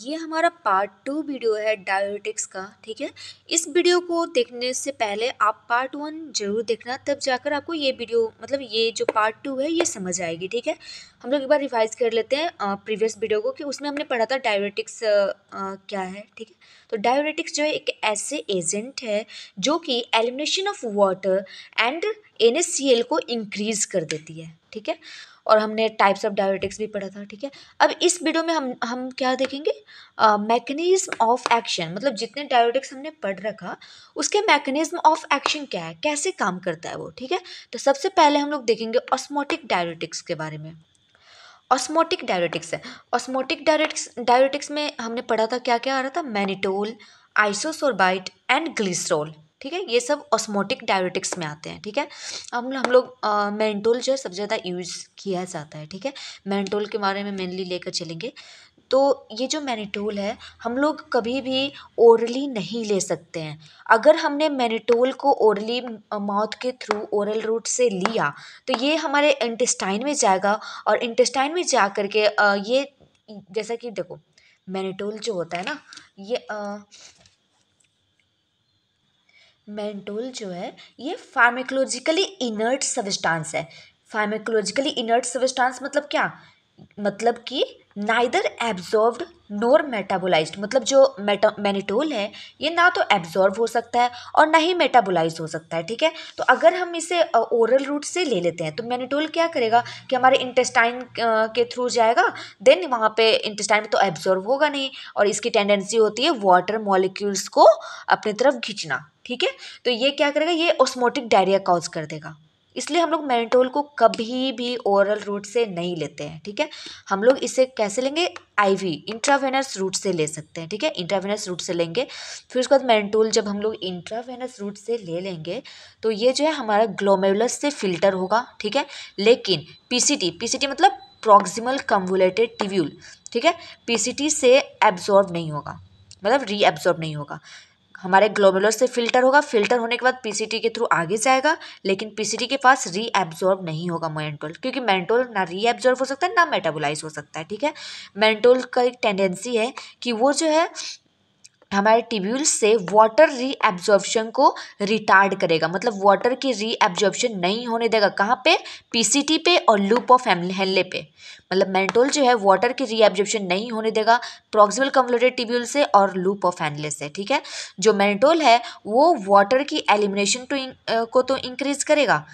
ये हमारा part 2 video है डायरेटिक्स का। ठीक है। इस वीडियो को देखने से पहले आप पार्ट 1 जरूर देखना, तब जाकर आपको ये वीडियो मतलब ये जो पार्ट 2 है ये समझ आएगी। ठीक है। हम लोग एक बार रिवाइज कर लेते हैं प्रीवियस वीडियो को कि उसमें हमने पढ़ा था डायरेटिक्स क्या है। ठीक है। तो डायरेटिक्स जो है एक ऐसे एजेंट है जो कि elimination of water and NaCl को इंक्रीज कर देती है। ठीक है। और हमने टाइप्स ऑफ डायरेटिक्स भी पढ़ा था। ठीक है। अब इस वीडियो में हम क्या देखेंगे, मैकेनिज्म ऑफ एक्शन, मतलब जितने डायरेटिक्स हमने पढ़ रखा उसके मैकेनिज्म ऑफ एक्शन क्या है, कैसे काम करता है वो। ठीक है। तो सबसे पहले हम लोग देखेंगे ऑस्मोटिक डायरेटिक्स के बारे में। ऑस्मोटिक डायरेटिक्स है। ऑस्मोटिक डायरेटिक्स में हमने पढ़ा था क्या क्या आ रहा था, मैनिटोल, आइसोसोर्बाइट एंड ग्लिसरॉल। ठीक है। ये सब ऑस्मोटिक डायरेटिक्स में आते हैं। ठीक है। हम लोग मैनिटोल जो है सबसे ज़्यादा यूज़ किया जाता है। ठीक है। मैनिटोल के बारे में मेनली लेकर चलेंगे। तो ये जो मैनिटोल है हम लोग कभी भी ओरली नहीं ले सकते हैं। अगर हमने मैनिटोल को ओरली माउथ के थ्रू ओरल रूट से लिया तो ये हमारे इंटेस्टाइन में जाएगा, और इंटेस्टाइन में जा कर के ये जैसा कि देखो मैनिटोल जो होता है ना, ये मैनिटोल जो है ये फार्माकोलॉजिकली इनर्ट सब्सटेंस है। फार्माकोलॉजिकली इनर्ट सब्सटेंस मतलब क्या, मतलब कि नाइदर एब्जॉर्ब्ड नोर मेटाबोलाइज्ड, मतलब जो मैनिटोल है ये ना तो एब्जॉर्ब हो सकता है और ना ही मेटाबोलाइज हो सकता है। ठीक है। तो अगर हम इसे ओरल रूट से ले लेते हैं तो मैनिटोल क्या करेगा कि हमारे इंटेस्टाइन के थ्रू जाएगा, देन वहाँ पे इंटेस्टाइन में तो एब्जॉर्ब होगा नहीं, और इसकी टेंडेंसी होती है वाटर मॉलिक्यूल्स को अपनी तरफ खींचना। ठीक है। तो ये क्या करेगा, ये ऑस्मोटिक डायरिया कॉज कर देगा। इसलिए हम लोग मैनिटोल को कभी भी ओरल रूट से नहीं लेते हैं। ठीक है। हम लोग इसे कैसे लेंगे, IV इंट्रावेनस रूट से ले सकते हैं। ठीक है। इंट्रावेनस रूट से लेंगे। फिर उसके बाद मैनिटोल जब हम लोग इंट्रावेनस रूट से ले लेंगे तो ये जो है हमारा ग्लोमेरुलस से फिल्टर होगा। ठीक है। लेकिन PCT मतलब प्रॉक्सिमल कन्वोल्यूटेड ट्यूब्यूल, ठीक है, PCT से एब्जॉर्ब नहीं होगा, मतलब रीएब्जॉर्ब नहीं होगा। हमारे ग्लोमेरुलर से फिल्टर होगा, फिल्टर होने के बाद PCT के थ्रू आगे जाएगा, लेकिन PCT के पास रीएब्जॉर्ब नहीं होगा मैनिटोल, क्योंकि मैनिटोल ना रीएब्जॉर्ब हो सकता है ना मेटाबोलाइज हो सकता है। ठीक है। मैनिटोल का एक टेंडेंसी है कि वो जो है हमारे ट्यूब्यूल से वाटर रीएब्जॉर्प्शन को रिटार्ड करेगा, मतलब वाटर की रीएब्जॉर्प्शन नहीं होने देगा। कहाँ पे, PCT पे और लूप ऑफ हेनले पे। मतलब मैनिटोल जो है वाटर की रीएब्जॉर्प्शन नहीं होने देगा प्रॉक्सिमल कन्वोल्यूटेड ट्यूब्यूल से और लूप ऑफ हेनले से। ठीक है। जो मैनिटोल है वो वाटर की एलिमिनेशन को तो इंक्रीज करेगा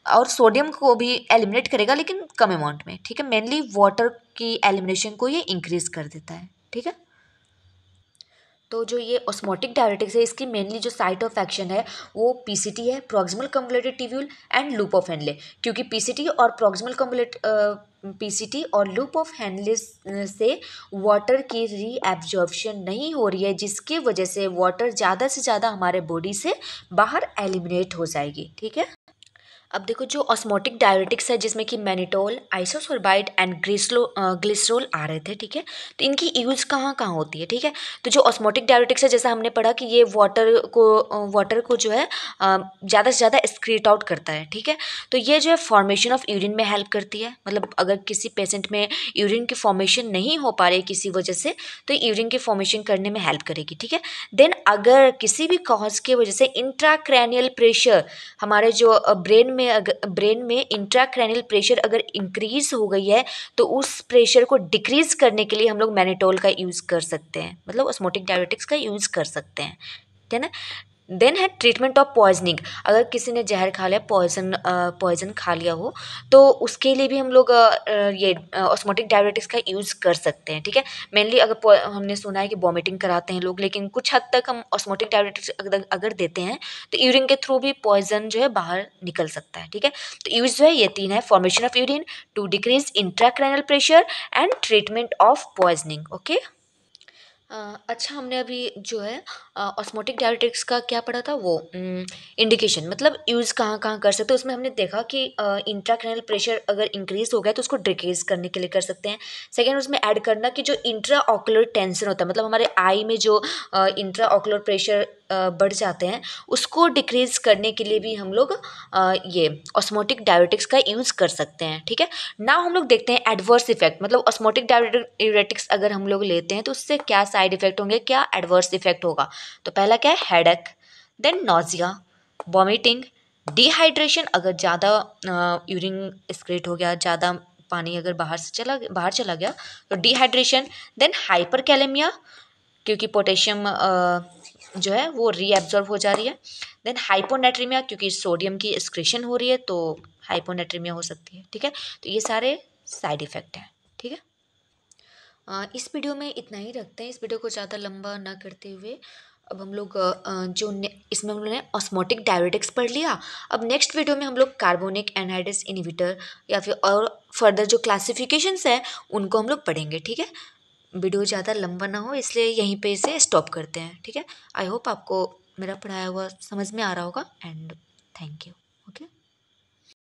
और सोडियम को भी एलिमिनेट करेगा, लेकिन कम अमाउंट में। ठीक है। मेनली वाटर की एलिमिनेशन को ये इंक्रीज कर देता है। ठीक है। तो जो ये ऑस्मोटिक डायरेटिक्स है इसकी मेनली जो साइट ऑफ एक्शन है वो PCT है, proximal convoluted tubule and loop of Henle. क्योंकि PCT और प्रॉक्सिमल PCT और लूप ऑफ हेनले से वाटर की रीएब्जॉर्प्शन नहीं हो रही है, जिसकी वजह से वाटर ज़्यादा से ज़्यादा हमारे बॉडी से बाहर एलिमिनेट हो जाएगी। ठीक है। अब देखो जो ऑस्मोटिक डायरेटिक्स है जिसमें कि मैनिटोल, आइसोसोर्बाइट एंड ग्लिसरॉल आ रहे थे। ठीक है। तो इनकी यूज़ कहाँ कहाँ होती है। ठीक है। तो जो ऑस्मोटिक डायरेटिक्स है जैसा हमने पढ़ा कि ये वाटर को जो है ज़्यादा से ज़्यादा एक्सक्रीट आउट करता है। ठीक है। तो ये जो है फॉर्मेशन ऑफ यूरिन में हेल्प करती है, मतलब अगर किसी पेशेंट में यूरिन की फॉर्मेशन नहीं हो पा रही किसी वजह से तो यूरिन की फॉर्मेशन करने में हेल्प करेगी। ठीक है। देन अगर किसी भी कॉज की वजह से इंट्राक्रैनियल प्रेशर, हमारे जो ब्रेन में इंट्राक्रैनियल प्रेशर अगर इंक्रीज हो गई है तो उस प्रेशर को डिक्रीज करने के लिए हम लोग मैनिटोल का यूज़ कर सकते हैं, मतलब ऑस्मोटिक डायरेटिक्स का यूज़ कर सकते हैं। ठीक है ना। देन है ट्रीटमेंट ऑफ पॉइजनिंग। अगर किसी ने जहर खा लिया, पॉइजन खा लिया हो तो उसके लिए भी हम लोग ये ऑस्मोटिक डायरेटिक्स का यूज़ कर सकते हैं। ठीक है। मेनली अगर हमने सुना है कि वॉमिटिंग कराते हैं लोग, लेकिन कुछ हद तक हम ऑस्मोटिक डायरेटिक्स अगर देते हैं तो यूरिन के थ्रू भी पॉइजन जो है बाहर निकल सकता है। ठीक है। तो यूज़ जो है ये 3 है, formation of urine, to decrease intracranial pressure and treatment of poisoning. Okay. अच्छा, हमने अभी जो है ऑस्मोटिक डायरेटिक्स का क्या पढ़ा था, वो इंडिकेशन मतलब यूज़ कहाँ कहाँ कर सकते हैं। उसमें हमने देखा कि इंट्राक्रैनियल प्रेशर अगर इंक्रीज हो गया तो उसको डिक्रीज करने के लिए कर सकते हैं। सेकेंड उसमें ऐड करना कि जो इंट्रा ऑकुलर टेंशन होता है, मतलब हमारे आई में जो इंट्रा ऑकुलर प्रेशर बढ़ जाते हैं उसको डिक्रीज करने के लिए भी हम लोग ये ऑस्मोटिक डायरेटिक्स का यूज़ कर सकते हैं। ठीक है, नाउ हम लोग देखते हैं एडवर्स इफेक्ट, मतलब ऑस्मोटिक डायरेटिक्स अगर हम लोग लेते हैं तो उससे क्या साइड इफेक्ट होंगे, क्या एडवर्स इफेक्ट होगा। तो पहला क्या है, headache, then nausea, vomiting, dehydration, अगर ज़्यादा यूरिन एक्सक्रीट हो गया, ज़्यादा पानी अगर बाहर चला गया तो डिहाइड्रेशन, देन हाइपरकैलेमिया क्योंकि पोटेशियम जो है वो रीएब्जॉर्ब हो जा रही है, देन हाइपोनेट्रीमिया क्योंकि सोडियम की एक्सक्रीशन हो रही है तो हाइपोनेट्रीमिया हो सकती है। ठीक है, तो ये सारे साइड इफ़ेक्ट हैं। ठीक है, इस वीडियो में इतना ही रखते हैं, इस वीडियो को ज़्यादा लंबा ना करते हुए। अब हम लोग इसमें हम लोगों ने ऑस्मोटिक डायरेटिक्स पढ़ लिया। अब नेक्स्ट वीडियो में हम लोग कार्बोनिक एनहाइड्रस इनहिबिटर या फिर और फर्दर जो क्लासिफिकेशंस हैं उनको हम लोग पढ़ेंगे। ठीक है, वीडियो ज़्यादा लंबा ना हो इसलिए यहीं पे इसे स्टॉप करते हैं। ठीक है, आई होप आपको मेरा पढ़ाया हुआ समझ में आ रहा होगा एंड थैंक यू। ओके।